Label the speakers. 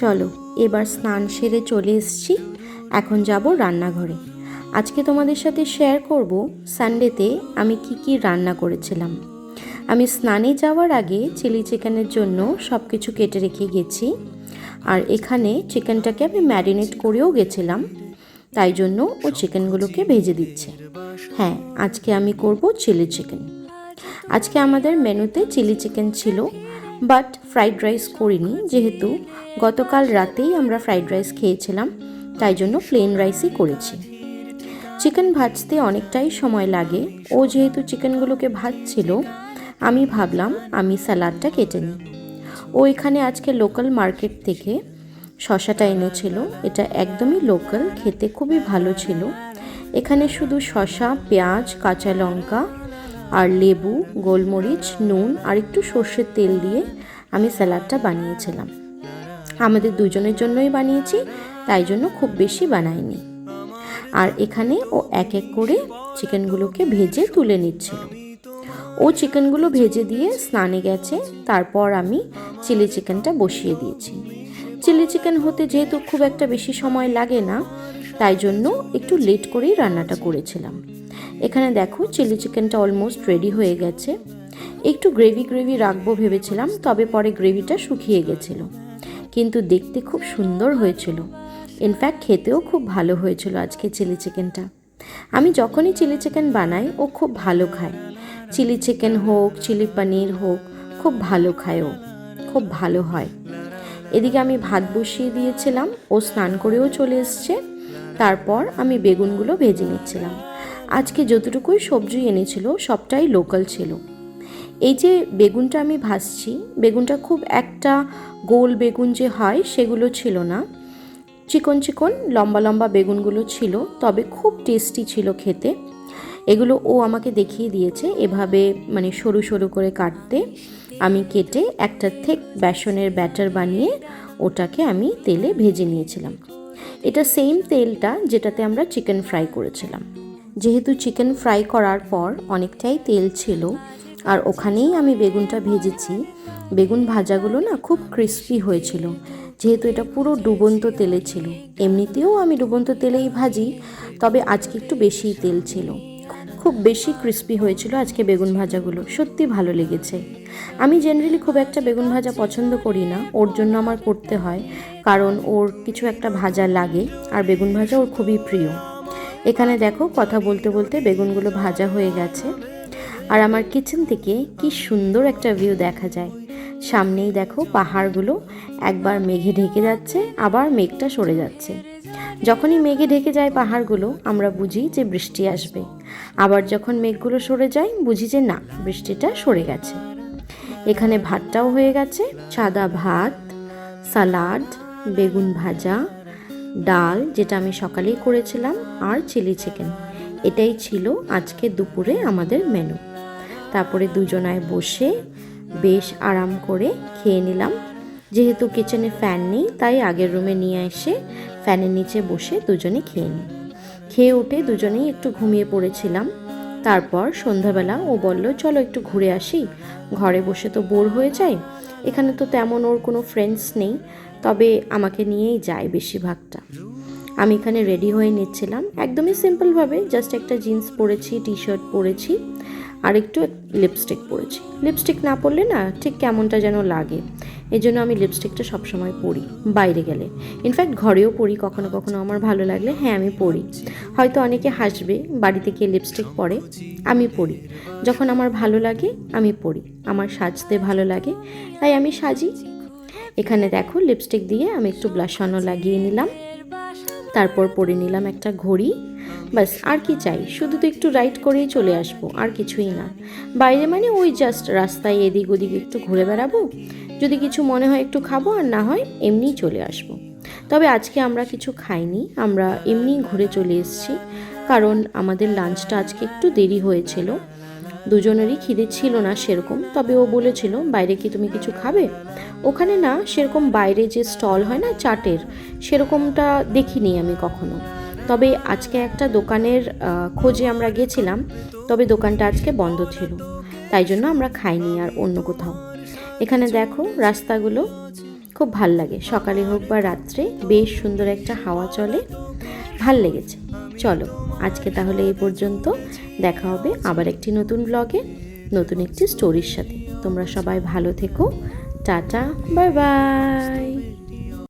Speaker 1: চলো এবার স্নান সেরে চলে এসেছি। এখন যাব রান্নাঘরে। আজকে তোমাদের সাথে শেয়ার করব সানডেতে আমি কি রান্না করেছিলাম। আমি স্নানে যাওয়ার আগে চিলি চিকেনের জন্য সব কিছু কেটে রেখে গেছি। আর এখানে চিকেনটাকে আমি ম্যারিনেট করেও গেছিলাম, তাই জন্য ও চিকেনগুলোকে ভেজে দিচ্ছে। হ্যাঁ, আজকে আমি করব চিলি চিকেন। আজকে আমাদের মেনুতে চিলি চিকেন ছিল, বাট ফ্রাইড রাইস করিনি, যেহেতু গতকাল রাতেই আমরা ফ্রাইড রাইস খেয়েছিলাম, তাই জন্য প্লেন রাইসই করেছি। চিকেন ভাজতে অনেকটাই সময় লাগে। ও যেহেতু চিকেনগুলোকে ভাজছিল, আমি ভাবলাম আমি স্যালাডটা কেটে নিই। ও এখানে আজকে লোকাল মার্কেট থেকে শসাটা এনেছিল। এটা একদমই লোকাল, খেতে খুবই ভালো ছিল। এখানে শুধু শসা, পেঁয়াজ, কাঁচা লঙ্কা আর লেবু, গোলমরিচ, নুন আর একটু সর্ষের তেল দিয়ে আমি স্যালাডটা বানিয়েছিলাম। আমাদের দুজনের জন্যই বানিয়েছি, তাই জন্য খুব বেশি বানাইনি। আর এখানে ও এক এক করে চিকেনগুলোকে ভেজে তুলে নিচ্ছিল। ও চিকেনগুলো ভেজে দিয়ে স্নানে গেছে, তারপর আমি চিলি চিকেনটা বসিয়ে দিয়েছি। চিলি চিকেন হতে যেহেতু খুব একটা বেশি সময় লাগে না, তাই জন্য একটু লেট করেই রান্নাটা করেছিলাম। এখানে দেখো চিলি চিকেনটা অলমোস্ট রেডি হয়ে গেছে। একটু গ্রেভি রাখবো ভেবেছিলাম, তবে পরে গ্রেভিটা শুকিয়ে গেছিল, কিন্তু দেখতে খুব সুন্দর হয়েছিল। ইনফ্যাক্ট খেতেও খুব ভালো হয়েছিল আজকে চিলি চিকেনটা। আমি যখনই চিলি চিকেন বানাই ও খুব ভালো খায়। চিলি চিকেন হোক, চিলি পনির হোক, খুব ভালো খায় ও, খুব ভালো হয়। এদিকে আমি ভাত বসিয়ে দিয়েছিলাম, ও স্নান করেও চলে এসছে। তারপর আমি বেগুনগুলো ভেজে নিচ্ছিলাম। আজকে যতটুকুই সবজি এনেছিল সবটাই লোকাল ছিল। এই যে বেগুনটা আমি ভাজছি, বেগুনটা খুব একটা গোল বেগুন যে হয় সেগুলো ছিল না, চিকন চিকন লম্বা লম্বা বেগুনগুলো ছিল, তবে খুব টেস্টি ছিল খেতে। এগুলো ও আমাকে দেখিয়ে দিয়েছে এভাবে, মানে সরু সরু করে কাটতে। আমি কেটে একটা ঠিক বেসনের ব্যাটার বানিয়ে ওটাকে আমি তেলে ভেজে নিয়েছিলাম। এটা সেম তেলটা যেটাতে আমরা চিকেন ফ্রাই করেছিলাম। যেহেতু চিকেন ফ্রাই করার পর অনেকটাই তেল ছিল, আর ওখানেই আমি বেগুনটা ভেজেছি। বেগুন ভাজাগুলো না খুব ক্রিস্পি হয়েছিল, যেহেতু এটা পুরো ডুবন্ত তেলে ছিল। এমনিতেও আমি ডুবন্ত তেলেই ভাজি, তবে আজকে একটু বেশিই তেল ছিল। খুব বেশি ক্রিস্পি হয়েছিল আজকে বেগুন ভাজাগুলো, সত্যি ভালো লেগেছে। আমি জেনারেলি খুব একটা বেগুন ভাজা পছন্দ করি না, ওর জন্য আমার করতে হয়, কারণ ওর কিছু একটা ভাজা লাগে, আর বেগুন ভাজা ওর খুবই প্রিয়। এখানে দেখো কথা বলতে বলতে বেগুনগুলো ভাজা হয়ে গেছে। আর আমার কিচেন থেকে কি সুন্দর একটা ভিউ দেখা যায়। সামনেই দেখো পাহাড়গুলো একবার মেঘে ঢেকে যাচ্ছে, আবার মেঘটা সরে যাচ্ছে। যখনই মেঘে ঢেকে যায় পাহাড়গুলো, আমরা বুঝি যে বৃষ্টি আসবে। আবার যখন মেঘগুলো সরে যায়, বুঝি যে না, বৃষ্টিটা সরে গেছে। এখানে ভাতটাও হয়ে গেছে, সাদা ভাত, সালাড, বেগুন ভাজা, ডাল যেটা আমি সকালেই করেছিলাম, আর চিলি চিকেন। এটাই ছিল আজকে দুপুরে আমাদের মেনু। তারপরে দুজনায় বসে বেশ আরাম করে খেয়ে নিলাম। যেহেতু কিচেনে ফ্যান নেই, তাই আগের রুমে নিয়ে এসে ফ্যানের নিচে বসে দুজনে খেয়ে নিই। খেয়ে উঠে দুজনেই একটু ঘুমিয়ে পড়েছিলাম। তারপর সন্ধ্যাবেলা ও বলল চলো একটু ঘুরে আসি, ঘরে বসে তো বোর হয়ে যায়। এখানে তো তেমন ওর কোনো ফ্রেন্ডস নেই, তবে আমাকে নিয়েই যায় বেশিরভাগটা। আমি এখানে রেডি হয়ে নিচ্ছিলাম একদমই সিম্পলভাবে, জাস্ট একটা জিন্স পরেছি, টি শার্ট পরেছি, আর একটু লিপস্টিক পরেছি। লিপস্টিক না পরলে না ঠিক কেমনটা যেন লাগে, এই জন্য আমি লিপস্টিকটা সবসময় পরি বাইরে গেলে। ইনফ্যাক্ট ঘরেও পরি কখনো কখনো, আমার ভালো লাগলে হ্যাঁ আমি পরি। হয়তো অনেকে হাসবে, বাড়িতে গিয়ে লিপস্টিক পরে, আমি পরি। যখন আমার ভালো লাগে আমি পরি, আমার সাজতে ভালো লাগে তাই আমি সাজি। এখানে দেখো লিপস্টিক দিয়ে আমি একটু ব্লাশ অনও লাগিয়ে নিলাম, তারপর পরে নিলাম একটা ঘড়ি। বাস, আর কি চাই, শুধু তো একটু রাইড করেই চলে আসবো, আর কিছুই না। বাইরে মানে ওই জাস্ট রাস্তায় এদিক ওদিক একটু ঘুরে বেড়াবো, যদি কিছু মনে হয় একটু খাবো, আর না হয় এমনিই চলে আসবো। তবে আজকে আমরা কিছু খাইনি, আমরা এমনিই ঘুরে চলে এসেছি, কারণ আমাদের লাঞ্চটা আজকে একটু দেরি হয়েছিল। দুজনেরই খিদে ছিল না সেরকম, তবে ও বলেছিল বাইরে কি তুমি কিছু খাবে। ওখানে না সেরকম বাইরে যে স্টল হয় না চাটের, সেরকমটা দেখিনি আমি কখনো। তবে আজকে একটা দোকানের খোঁজে আমরা গেছিলাম, তবে দোকানটা আজকে বন্ধ ছিল, তাই জন্য আমরা খাইনি আর অন্য কোথাও। এখানে দেখো রাস্তাগুলো খুব ভাল লাগে, সকালে হোক বা রাত্রে বেশ সুন্দর একটা হাওয়া চলে, ভাল লেগেছে। চলো আজকে তাহলে এই পর্যন্ত, দেখা হবে আবার একটি নতুন ব্লগে নতুন একটি স্টোরির সাথে। তোমরা সবাই ভালো থেকো, টাটা, বাই বাই।